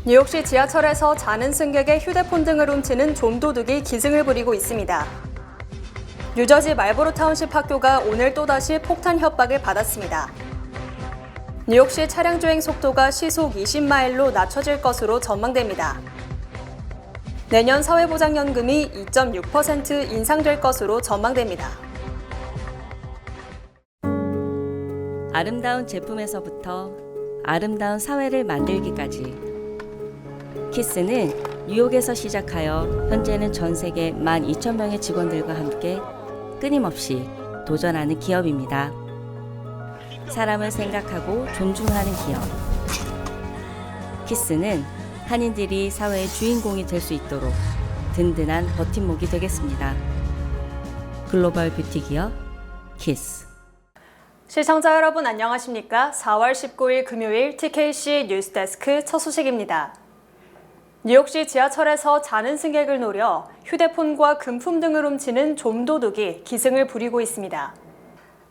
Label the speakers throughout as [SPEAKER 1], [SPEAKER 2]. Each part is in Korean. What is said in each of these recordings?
[SPEAKER 1] 뉴욕시 지하철에서 자는 승객의 휴대폰 등을 훔치는 좀도둑이 기승을 부리고 있습니다. 뉴저지 말보로 타운십 학교가 오늘 또다시 폭탄 협박을 받았습니다. 뉴욕시 차량 주행 속도가 시속 20마일로 낮춰질 것으로 전망됩니다. 내년 사회보장연금이 2.6% 인상될 것으로 전망됩니다.
[SPEAKER 2] 아름다운 제품에서부터 아름다운 사회를 만들기까지 키스는 뉴욕에서 시작하여 현재는 전 세계 12,000명의 직원들과 함께 끊임없이 도전하는 기업입니다. 사람을 생각하고 존중하는 기업. 키스는 한인들이 사회의 주인공이 될 수 있도록 든든한 버팀목이 되겠습니다. 글로벌 뷰티 기업 키스.
[SPEAKER 1] 시청자 여러분 안녕하십니까? 4월 19일 금요일 TKC 뉴스데스크 첫 소식입니다. 뉴욕시 지하철에서 자는 승객을 노려 휴대폰과 금품 등을 훔치는 좀도둑이 기승을 부리고 있습니다.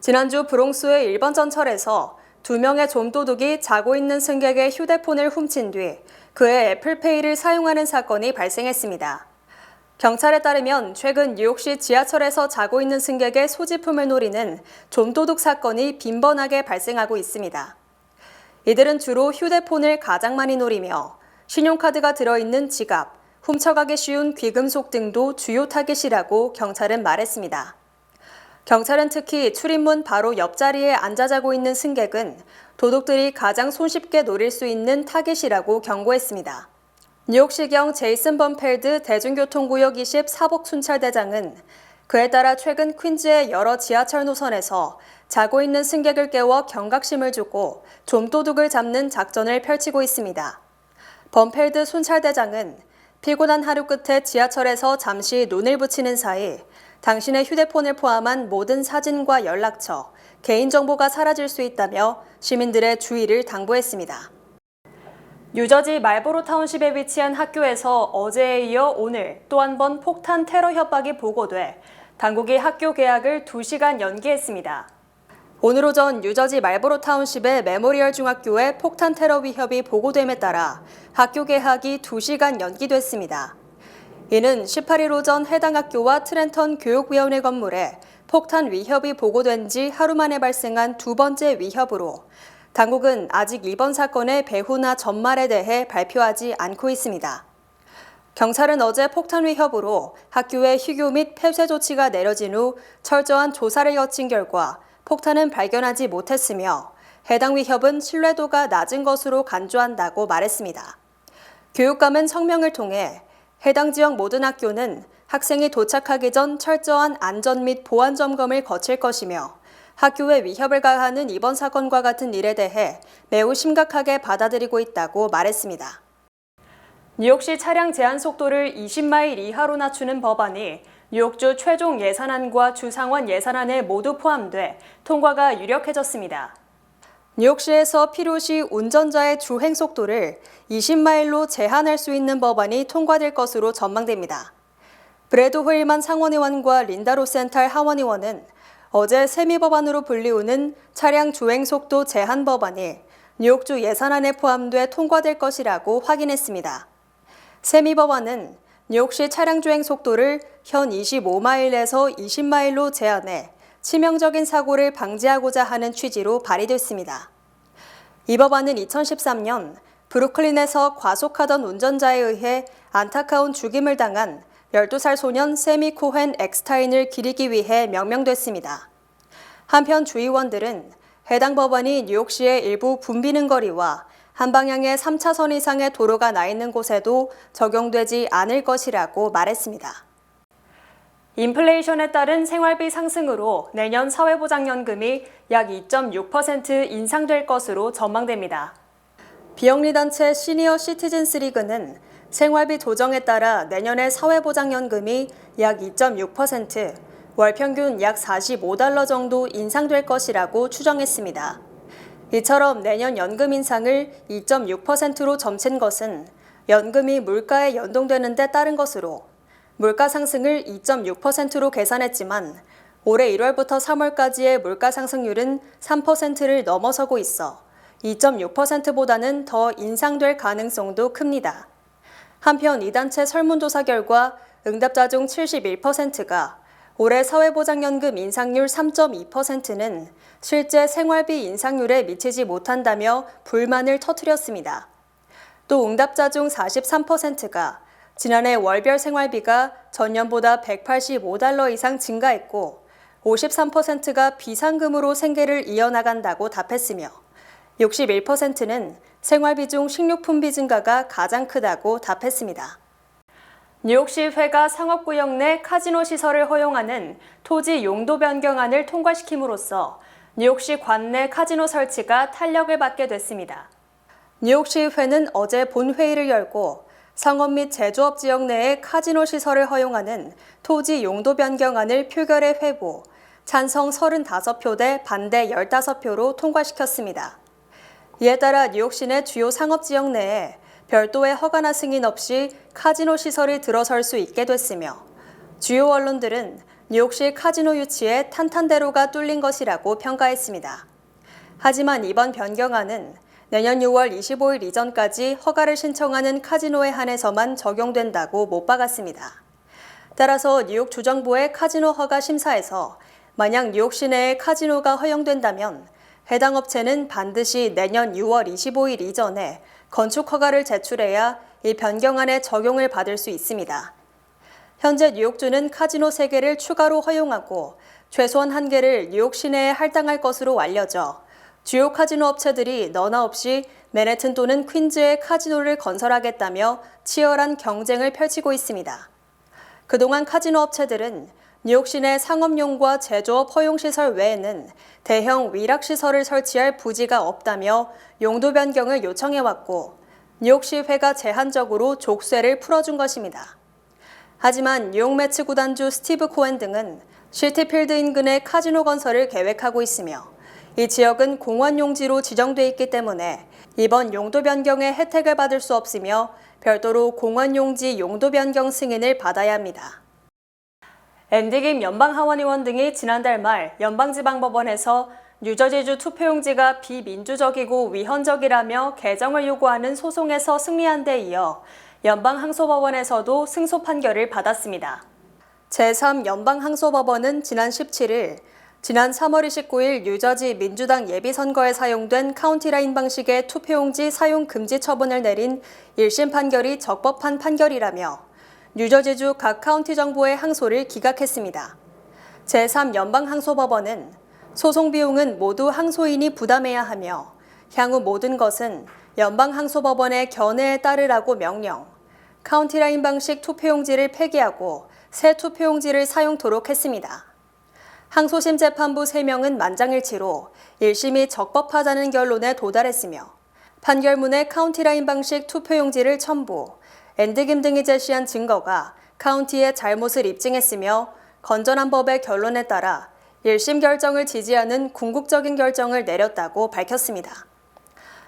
[SPEAKER 1] 지난주 브롱스의 1번 전철에서 2명의 좀도둑이 자고 있는 승객의 휴대폰을 훔친 뒤 그의 애플페이를 사용하는 사건이 발생했습니다. 경찰에 따르면 최근 뉴욕시 지하철에서 자고 있는 승객의 소지품을 노리는 좀도둑 사건이 빈번하게 발생하고 있습니다. 이들은 주로 휴대폰을 가장 많이 노리며 신용카드가 들어있는 지갑, 훔쳐가기 쉬운 귀금속 등도 주요 타깃이라고 경찰은 말했습니다. 경찰은 특히 출입문 바로 옆자리에 앉아 자고 있는 승객은 도둑들이 가장 손쉽게 노릴 수 있는 타깃이라고 경고했습니다. 뉴욕시경 제이슨 범펠드 대중교통구역 20 사복순찰대장은 그에 따라 최근 퀸즈의 여러 지하철 노선에서 자고 있는 승객을 깨워 경각심을 주고 좀도둑을 잡는 작전을 펼치고 있습니다. 범펠드 순찰대장은 피곤한 하루 끝에 지하철에서 잠시 눈을 붙이는 사이 당신의 휴대폰을 포함한 모든 사진과 연락처, 개인정보가 사라질 수 있다며 시민들의 주의를 당부했습니다. 뉴저지 말보로 타운십에 위치한 학교에서 어제에 이어 오늘 또 한 번 폭탄 테러 협박이 보고돼 당국이 학교 개학을 2시간 연기했습니다. 오늘 오전 뉴저지 말보로 타운십의 메모리얼 중학교에 폭탄 테러 위협이 보고됨에 따라 학교 개학이 2시간 연기됐습니다. 이는 18일 오전 해당 학교와 트렌턴 교육위원회 건물에 폭탄 위협이 보고된 지 하루 만에 발생한 두 번째 위협으로 당국은 아직 이번 사건의 배후나 전말에 대해 발표하지 않고 있습니다. 경찰은 어제 폭탄 위협으로 학교의 휴교 및 폐쇄 조치가 내려진 후 철저한 조사를 거친 결과 폭탄은 발견하지 못했으며 해당 위협은 신뢰도가 낮은 것으로 간주한다고 말했습니다. 교육감은 성명을 통해 해당 지역 모든 학교는 학생이 도착하기 전 철저한 안전 및 보안 점검을 거칠 것이며 학교에 위협을 가하는 이번 사건과 같은 일에 대해 매우 심각하게 받아들이고 있다고 말했습니다. 뉴욕시 차량 제한 속도를 20마일 이하로 낮추는 법안이 뉴욕주 최종 예산안과 주상원 예산안에 모두 포함돼 통과가 유력해졌습니다. 뉴욕시에서 필요시 운전자의 주행 속도를 20마일로 제한할 수 있는 법안이 통과될 것으로 전망됩니다. 브래드 호일만 상원의원과 린다 로센탈 하원의원은 어제 세미법안으로 불리우는 차량 주행 속도 제한 법안이 뉴욕주 예산안에 포함돼 통과될 것이라고 확인했습니다. 세미법안은 뉴욕시 차량 주행 속도를 현 25마일에서 20마일로 제한해 치명적인 사고를 방지하고자 하는 취지로 발의됐습니다. 이 법안은 2013년 브루클린에서 과속하던 운전자에 의해 안타까운 죽임을 당한 12살 소년 세미 코헨 엑스타인을 기리기 위해 명명됐습니다. 한편 주의원들은 해당 법안이 뉴욕시의 일부 붐비는 거리와 한 방향에 3차선 이상의 도로가 나 있는 곳에도 적용되지 않을 것이라고 말했습니다. 인플레이션에 따른 생활비 상승으로 내년 사회보장연금이 약 2.6% 인상될 것으로 전망됩니다. 비영리단체 시니어 시티즌스 리그는 생활비 조정에 따라 내년의 사회보장연금이 약 2.6%, 월 평균 약 45달러 정도 인상될 것이라고 추정했습니다. 이처럼 내년 연금 인상을 2.6%로 점친 것은 연금이 물가에 연동되는 데 따른 것으로 물가 상승을 2.6%로 계산했지만 올해 1월부터 3월까지의 물가 상승률은 3%를 넘어서고 있어 2.6%보다는 더 인상될 가능성도 큽니다. 한편 이 단체 설문조사 결과 응답자 중 71%가 올해 사회보장연금 인상률 3.2%는 실제 생활비 인상률에 미치지 못한다며 불만을 터뜨렸습니다. 또 응답자 중 43%가 지난해 월별 생활비가 전년보다 185달러 이상 증가했고 53%가 비상금으로 생계를 이어나간다고 답했으며 61%는 생활비 중 식료품비 증가가 가장 크다고 답했습니다. 뉴욕시의회가 상업구역 내 카지노 시설을 허용하는 토지 용도 변경안을 통과시킴으로써 뉴욕시 관내 카지노 설치가 탄력을 받게 됐습니다. 뉴욕시의회는 어제 본회의를 열고 상업 및 제조업 지역 내의 카지노 시설을 허용하는 토지 용도 변경안을 표결에 회부, 찬성 35표 대 반대 15표로 통과시켰습니다. 이에 따라 뉴욕시 내 주요 상업 지역 내에 별도의 허가나 승인 없이 카지노 시설이 들어설 수 있게 됐으며 주요 언론들은 뉴욕시 카지노 유치에 탄탄대로가 뚫린 것이라고 평가했습니다. 하지만 이번 변경안은 내년 6월 25일 이전까지 허가를 신청하는 카지노에 한해서만 적용된다고 못 박았습니다. 따라서 뉴욕 주정부의 카지노 허가 심사에서 만약 뉴욕시 내에 카지노가 허용된다면 해당 업체는 반드시 내년 6월 25일 이전에 건축 허가를 제출해야 이 변경안의 적용을 받을 수 있습니다. 현재 뉴욕주는 카지노 3개를 추가로 허용하고 최소한 1개를 뉴욕 시내에 할당할 것으로 알려져 주요 카지노 업체들이 너나 없이 맨해튼 또는 퀸즈에 카지노를 건설하겠다며 치열한 경쟁을 펼치고 있습니다. 그동안 카지노 업체들은 뉴욕 시내 상업용과 제조업 허용시설 외에는 대형 위락시설을 설치할 부지가 없다며 용도 변경을 요청해왔고 뉴욕시회가 제한적으로 족쇄를 풀어준 것입니다. 하지만 뉴욕 매츠 구단주 스티브 코엔 등은 시티필드 인근의 카지노 건설을 계획하고 있으며 이 지역은 공원 용지로 지정돼 있기 때문에 이번 용도 변경의 혜택을 받을 수 없으며 별도로 공원 용지 용도 변경 승인을 받아야 합니다. 앤디 김 연방하원의원 등이 지난달 말 연방지방법원에서 뉴저지주 투표용지가 비민주적이고 위헌적이라며 개정을 요구하는 소송에서 승리한 데 이어 연방항소법원에서도 승소 판결을 받았습니다. 제3연방항소법원은 지난 17일 지난 3월 29일 뉴저지 민주당 예비선거에 사용된 카운티라인 방식의 투표용지 사용 금지 처분을 내린 1심 판결이 적법한 판결이라며 뉴저지주 각 카운티 정부의 항소를 기각했습니다. 제3연방항소법원은 소송 비용은 모두 항소인이 부담해야 하며 향후 모든 것은 연방항소법원의 견해에 따르라고 명령, 카운티라인 방식 투표용지를 폐기하고 새 투표용지를 사용토록 했습니다. 항소심 재판부 3명은 만장일치로 1심이 적법하다는 결론에 도달했으며 판결문에 카운티라인 방식 투표용지를 첨부, 앤디 김 등이 제시한 증거가 카운티의 잘못을 입증했으며 건전한 법의 결론에 따라 1심 결정을 지지하는 궁극적인 결정을 내렸다고 밝혔습니다.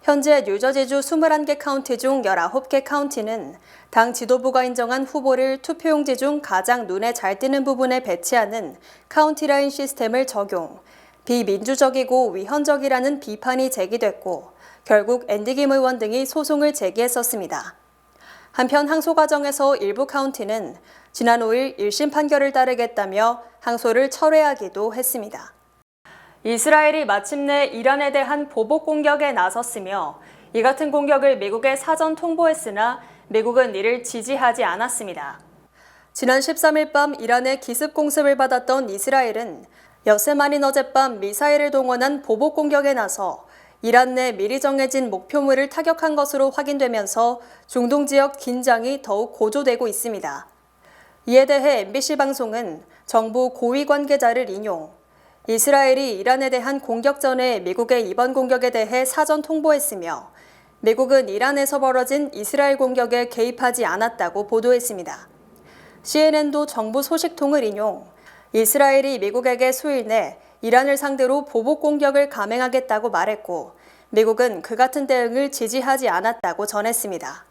[SPEAKER 1] 현재 뉴저지주 21개 카운티 중 19개 카운티는 당 지도부가 인정한 후보를 투표용지 중 가장 눈에 잘 띄는 부분에 배치하는 카운티라인 시스템을 적용, 비민주적이고 위헌적이라는 비판이 제기됐고 결국 앤디 김 의원 등이 소송을 제기했었습니다. 한편 항소 과정에서 일부 카운티는 지난 5일 1심 판결을 따르겠다며 항소를 철회하기도 했습니다. 이스라엘이 마침내 이란에 대한 보복 공격에 나섰으며 이 같은 공격을 미국에 사전 통보했으나 미국은 이를 지지하지 않았습니다. 지난 13일 밤 이란의 기습 공습을 받았던 이스라엘은 엿새만인 어젯밤 미사일을 동원한 보복 공격에 나서 이란 내 미리 정해진 목표물을 타격한 것으로 확인되면서 중동 지역 긴장이 더욱 고조되고 있습니다. 이에 대해 MBC 방송은 정부 고위 관계자를 인용, 이스라엘이 이란에 대한 공격 전에 미국의 이번 공격에 대해 사전 통보했으며 미국은 이란에서 벌어진 이스라엘 공격에 개입하지 않았다고 보도했습니다. CNN도 정부 소식통을 인용, 이스라엘이 미국에게 수일 내 이란을 상대로 보복 공격을 감행하겠다고 말했고 미국은 그 같은 대응을 지지하지 않았다고 전했습니다.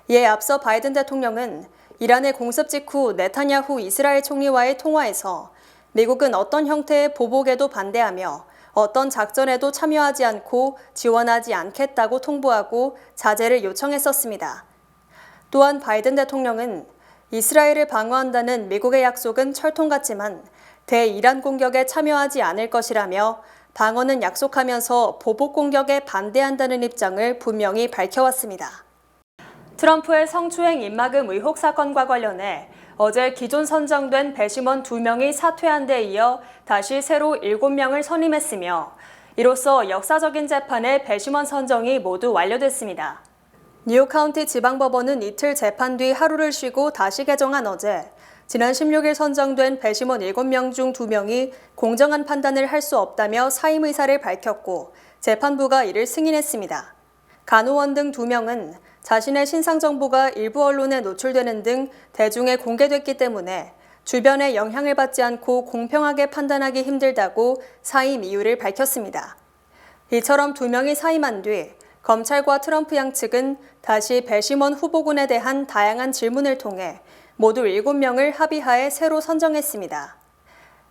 [SPEAKER 1] 이에 앞서 바이든 대통령은 이란의 공습 직후 네타냐후 이스라엘 총리와의 통화에서 미국은 어떤 형태의 보복에도 반대하며 어떤 작전에도 참여하지 않고 지원하지 않겠다고 통보하고 자제를 요청했었습니다. 또한 바이든 대통령은 이스라엘을 방어한다는 미국의 약속은 철통 같지만 대이란 공격에 참여하지 않을 것이라며 방어는 약속하면서 보복 공격에 반대한다는 입장을 분명히 밝혀왔습니다. 트럼프의 성추행 입막음 의혹 사건과 관련해 어제 기존 선정된 배심원 2명이 사퇴한 데 이어 다시 새로 7명을 선임했으며 이로써 역사적인 재판의 배심원 선정이 모두 완료됐습니다. 뉴욕 카운티 지방법원은 이틀 재판 뒤 하루를 쉬고 다시 개정한 어제 지난 16일 선정된 배심원 7명 중 2명이 공정한 판단을 할 수 없다며 사임 의사를 밝혔고 재판부가 이를 승인했습니다. 간호원 등 2명은 자신의 신상 정보가 일부 언론에 노출되는 등 대중에 공개됐기 때문에 주변에 영향을 받지 않고 공평하게 판단하기 힘들다고 사임 이유를 밝혔습니다. 이처럼 2명이 사임한 뒤 검찰과 트럼프 양측은 다시 배심원 후보군에 대한 다양한 질문을 통해 모두 7명을 합의하에 새로 선정했습니다.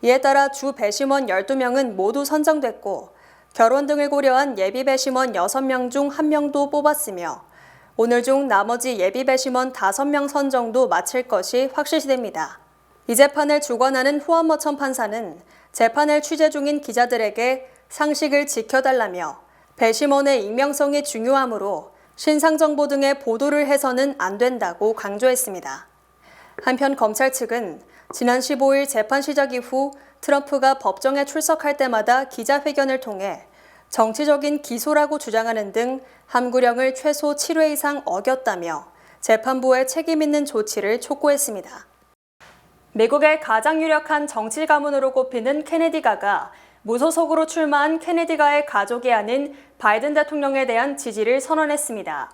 [SPEAKER 1] 이에 따라 주 배심원 12명은 모두 선정됐고 결혼 등을 고려한 예비 배심원 6명 중 1명도 뽑았으며 오늘 중 나머지 예비 배심원 5명 선정도 마칠 것이 확실시됩니다. 이 재판을 주관하는 후안머천 판사는 재판을 취재 중인 기자들에게 상식을 지켜달라며 배심원의 익명성이 중요하므로 신상 정보 등의 보도를 해서는 안 된다고 강조했습니다. 한편 검찰 측은 지난 15일 재판 시작 이후 트럼프가 법정에 출석할 때마다 기자회견을 통해 정치적인 기소라고 주장하는 등 함구령을 최소 7회 이상 어겼다며 재판부의 책임 있는 조치를 촉구했습니다. 미국의 가장 유력한 정치 가문으로 꼽히는 케네디가가 무소속으로 출마한 케네디가의 가족이 아닌 바이든 대통령에 대한 지지를 선언했습니다.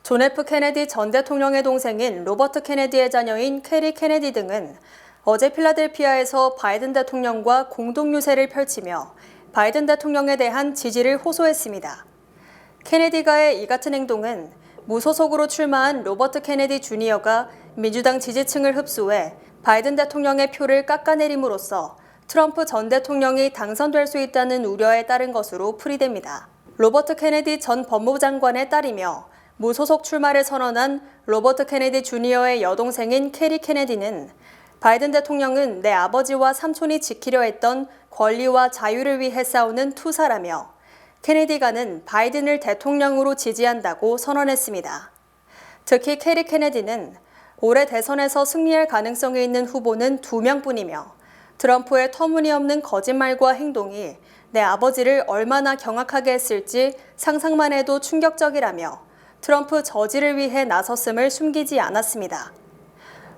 [SPEAKER 1] 존 F 케네디 전 대통령의 동생인 로버트 케네디의 자녀인 캐리 케네디 등은 어제 필라델피아에서 바이든 대통령과 공동 유세를 펼치며 바이든 대통령에 대한 지지를 호소했습니다. 케네디가의 이 같은 행동은 무소속으로 출마한 로버트 케네디 주니어가 민주당 지지층을 흡수해 바이든 대통령의 표를 깎아내림으로써 트럼프 전 대통령이 당선될 수 있다는 우려에 따른 것으로 풀이됩니다. 로버트 케네디 전 법무부 장관의 딸이며 무소속 출마를 선언한 로버트 케네디 주니어의 여동생인 캐리 케네디는 바이든 대통령은 내 아버지와 삼촌이 지키려 했던 권리와 자유를 위해 싸우는 투사라며 케네디가는 바이든을 대통령으로 지지한다고 선언했습니다. 특히 캐리 케네디는 올해 대선에서 승리할 가능성이 있는 후보는 2명뿐이며 트럼프의 터무니없는 거짓말과 행동이 내 아버지를 얼마나 경악하게 했을지 상상만 해도 충격적이라며 트럼프 저지를 위해 나섰음을 숨기지 않았습니다.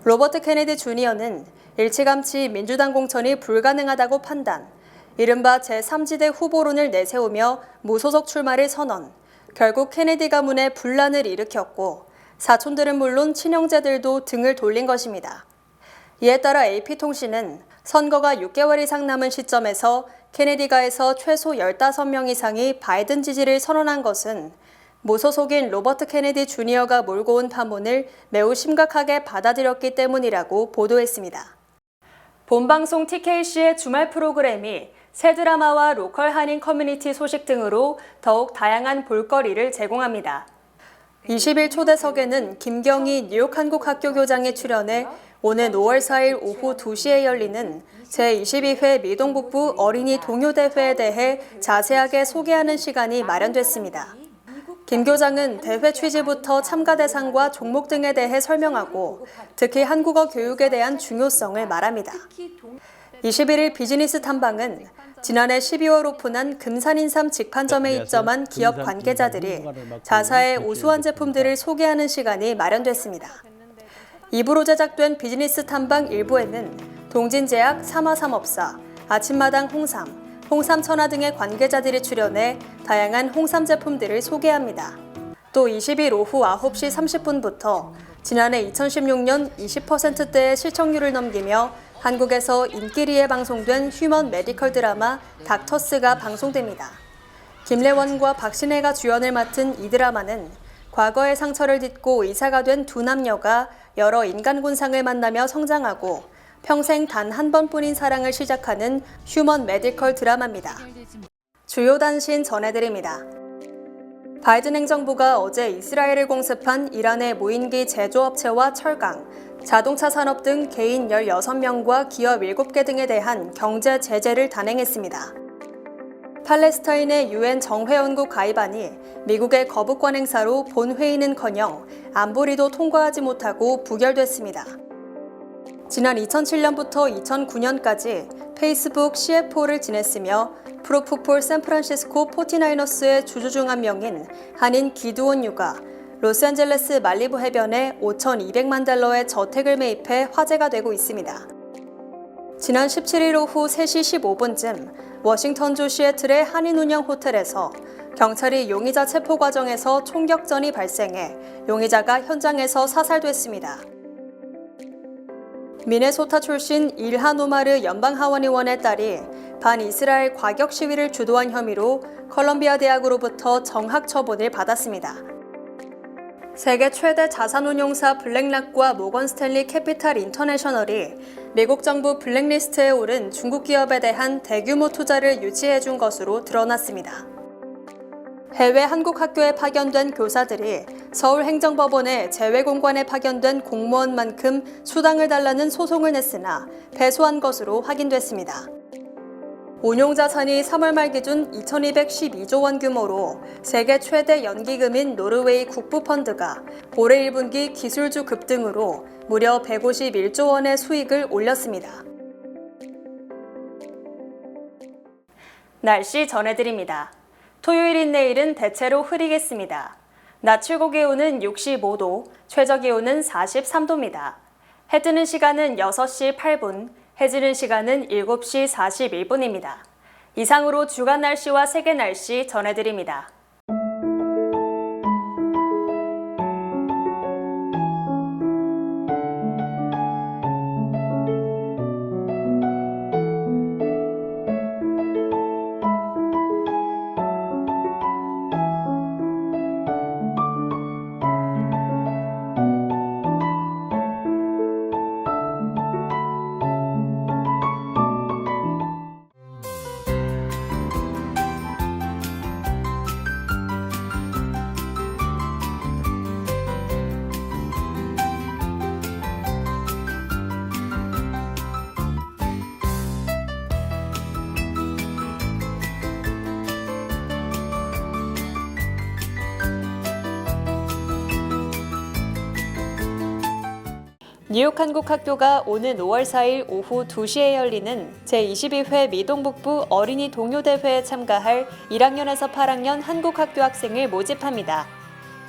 [SPEAKER 1] 로버트 케네디 주니어는 일찌감치 민주당 공천이 불가능하다고 판단, 이른바 제3지대 후보론을 내세우며 무소속 출마를 선언, 결국 케네디 가문에 분란을 일으켰고 사촌들은 물론 친형제들도 등을 돌린 것입니다. 이에 따라 AP통신은 선거가 6개월 이상 남은 시점에서 케네디가에서 최소 15명 이상이 바이든 지지를 선언한 것은 무소속인 로버트 케네디 주니어가 몰고 온 파문을 매우 심각하게 받아들였기 때문이라고 보도했습니다. 본방송 TKC의 주말 프로그램이 새 드라마와 로컬 한인 커뮤니티 소식 등으로 더욱 다양한 볼거리를 제공합니다. 20일 초대석에는 김경희 뉴욕 한국학교 교장이 출연해 오는 5월 4일 오후 2시에 열리는 제22회 미동북부 어린이 동요대회에 대해 자세하게 소개하는 시간이 마련됐습니다. 김 교장은 대회 취지부터 참가 대상과 종목 등에 대해 설명하고 특히 한국어 교육에 대한 중요성을 말합니다. 21일 비즈니스 탐방은 지난해 12월 오픈한 금산인삼 직판점에 입점한 기업 관계자들이 자사의 우수한 제품들을 소개하는 시간이 마련됐습니다. 2부로 제작된 비즈니스 탐방 1부에는 동진제약, 삼화삼업사, 아침마당 홍삼 천하 등의 관계자들이 출연해 다양한 홍삼 제품들을 소개합니다. 또 20일 오후 9시 30분부터 지난해 2016년 20%대의 시청률을 넘기며 한국에서 인기리에 방송된 휴먼 메디컬 드라마 닥터스가 방송됩니다. 김래원과 박신혜가 주연을 맡은 이 드라마는 과거의 상처를 딛고 의사가 된 두 남녀가 여러 인간군상을 만나며 성장하고 평생 단 한 번뿐인 사랑을 시작하는 휴먼 메디컬 드라마입니다. 주요 단신 전해드립니다. 바이든 행정부가 어제 이스라엘을 공습한 이란의 무인기 제조업체와 철강, 자동차 산업 등 개인 16명과 기업 7개 등에 대한 경제 제재를 단행했습니다. 팔레스타인의 유엔 정회원국 가입안이 미국의 거부권 행사로 본회의는커녕 안보리도 통과하지 못하고 부결됐습니다. 지난 2007년부터 2009년까지 페이스북 CFO를 지냈으며 프로풋볼 샌프란시스코 49어스의 주주 중 한 명인 한인 기드온 유가 로스앤젤레스 말리부 해변에 5,200만 달러의 저택을 매입해 화제가 되고 있습니다. 지난 17일 오후 3시 15분쯤 워싱턴주 시애틀의 한인 운영 호텔에서 경찰이 용의자 체포 과정에서 총격전이 발생해 용의자가 현장에서 사살됐습니다. 미네소타 출신 일한 오마르 연방하원의원의 딸이 반이스라엘 과격 시위를 주도한 혐의로 컬럼비아 대학으로부터 정학 처분을 받았습니다. 세계 최대 자산운용사 블랙락과 모건 스탠리 캐피탈 인터내셔널이 미국 정부 블랙리스트에 오른 중국 기업에 대한 대규모 투자를 유치해준 것으로 드러났습니다. 해외 한국 학교에 파견된 교사들이 서울행정법원에 재외공관에 파견된 공무원만큼 수당을 달라는 소송을 냈으나 패소한 것으로 확인됐습니다. 운용자산이 3월 말 기준 2,212조 원 규모로 세계 최대 연기금인 노르웨이 국부펀드가 올해 1분기 기술주 급등으로 무려 151조 원의 수익을 올렸습니다. 날씨 전해드립니다. 토요일인 내일은 대체로 흐리겠습니다. 낮 최고 기온은 65도, 최저 기온은 43도입니다. 해 뜨는 시간은 6시 8분, 해지는 시간은 7시 41분입니다. 이상으로 주간 날씨와 세계 날씨 전해드립니다. 뉴욕 한국학교가 오는 5월 4일 오후 2시에 열리는 제22회 미동북부 어린이 동요대회에 참가할 1학년에서 8학년 한국학교 학생을 모집합니다.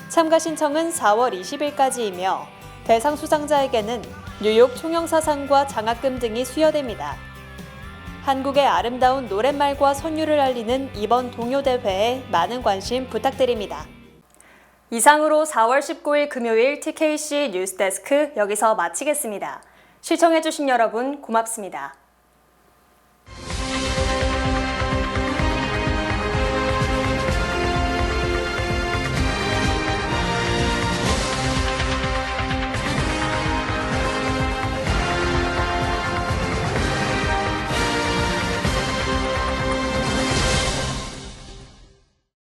[SPEAKER 1] 참가 신청은 4월 20일까지이며 대상 수상자에게는 뉴욕 총영사상과 장학금 등이 수여됩니다. 한국의 아름다운 노랫말과 선율을 알리는 이번 동요대회에 많은 관심 부탁드립니다. 이상으로 4월 19일 금요일 TKC 뉴스데스크 여기서 마치겠습니다. 시청해주신 여러분 고맙습니다.